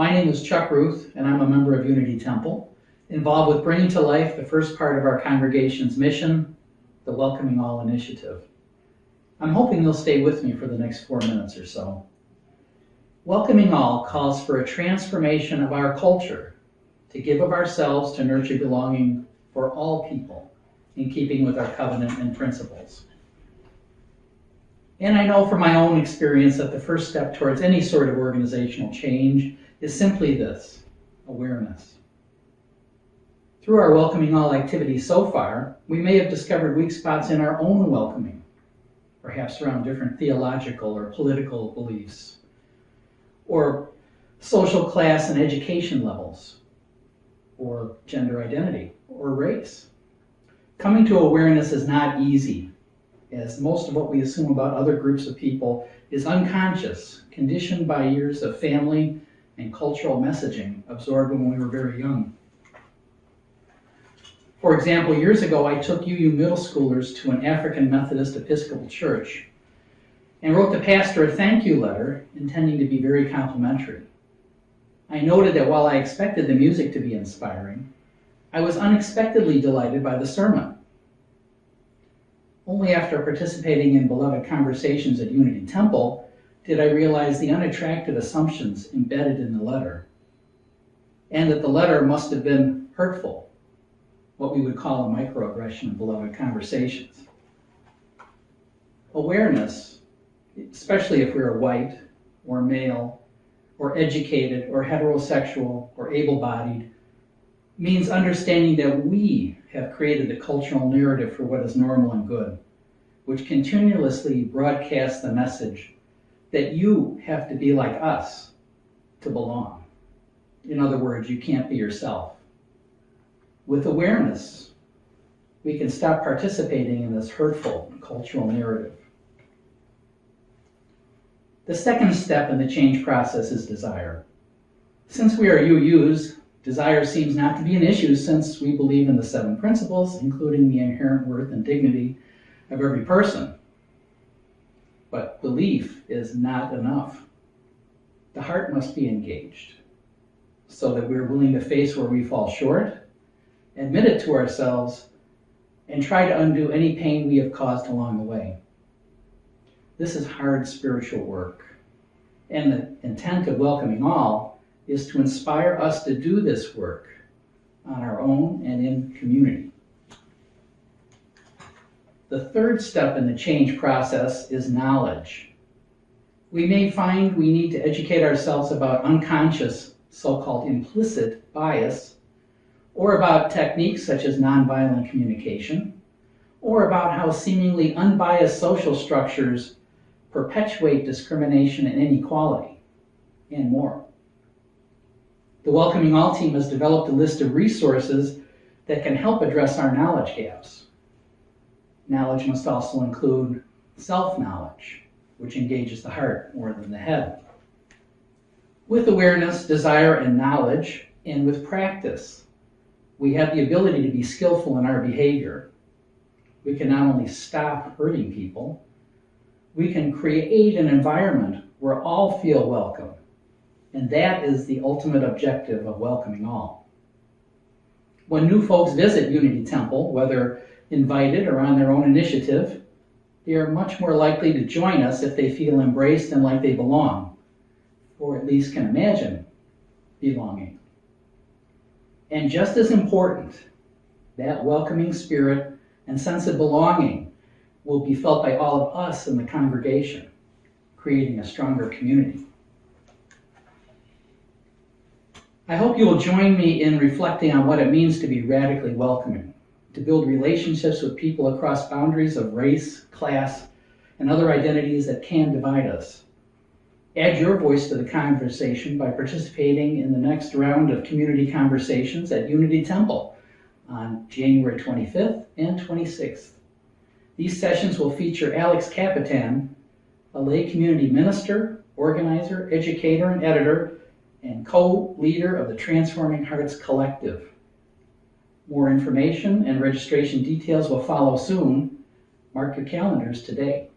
My name is Chuck Ruth, and I'm a member of Unity Temple, involved with bringing to life the first part of our congregation's mission, the Welcoming All initiative. I'm hoping you'll stay with me for the next 4 minutes or so. Welcoming All calls for a transformation of our culture to give of ourselves to nurture belonging for all people, in keeping with our covenant and principles. And I know from my own experience that the first step towards any sort of organizational change is simply this: awareness. Through our Welcoming All activities so far, we may have discovered weak spots in our own welcoming, perhaps around different theological or political beliefs, or social class and education levels, or gender identity, or race. Coming to awareness is not easy, as most of what we assume about other groups of people is unconscious, conditioned by years of family and cultural messaging absorbed when we were very young. For example, years ago, I took UU middle schoolers to an African Methodist Episcopal church and wrote the pastor a thank you letter intending to be very complimentary. I noted that while I expected the music to be inspiring, I was unexpectedly delighted by the sermon. Only after participating in beloved conversations at Unity Temple did I realize the unattractive assumptions embedded in the letter, and that the letter must have been hurtful, what we would call a microaggression in beloved conversations. Awareness, especially if we're white or male or educated or heterosexual or able-bodied, means understanding that we have created the cultural narrative for what is normal and good, which continuously broadcasts the message that you have to be like us to belong. In other words, you can't be yourself. With awareness, we can stop participating in this hurtful cultural narrative. The second step in the change process is desire. Since we are UUs, desire seems not to be an issue, since we believe in the 7 principles, including the inherent worth and dignity of every person. But belief is not enough. The heart must be engaged so that we're willing to face where we fall short, admit it to ourselves, and try to undo any pain we have caused along the way. This is hard spiritual work, and the intent of Welcoming All is to inspire us to do this work on our own and in community. The third step in the change process is knowledge. We may find we need to educate ourselves about unconscious, so-called implicit bias, or about techniques such as nonviolent communication, or about how seemingly unbiased social structures perpetuate discrimination and inequality, and more. The Welcoming All team has developed a list of resources that can help address our knowledge gaps. Knowledge must also include self-knowledge, which engages the heart more than the head. With awareness, desire, and knowledge, and with practice, we have the ability to be skillful in our behavior. We can not only stop hurting people, we can create an environment where all feel welcome. And that is the ultimate objective of Welcoming All. When new folks visit Unity Temple, whether invited or on their own initiative, they are much more likely to join us if they feel embraced and like they belong, or at least can imagine belonging. And just as important, that welcoming spirit and sense of belonging will be felt by all of us in the congregation, creating a stronger community. I hope you will join me in reflecting on what it means to be radically welcoming, to build relationships with people across boundaries of race, class, and other identities that can divide us. Add your voice to the conversation by participating in the next round of community conversations at Unity Temple on January 25th and 26th. These sessions will feature Alex Capitan, a lay community minister, organizer, educator, and editor, and co-leader of the Transforming Hearts Collective. More information and registration details will follow soon. Mark your calendars today.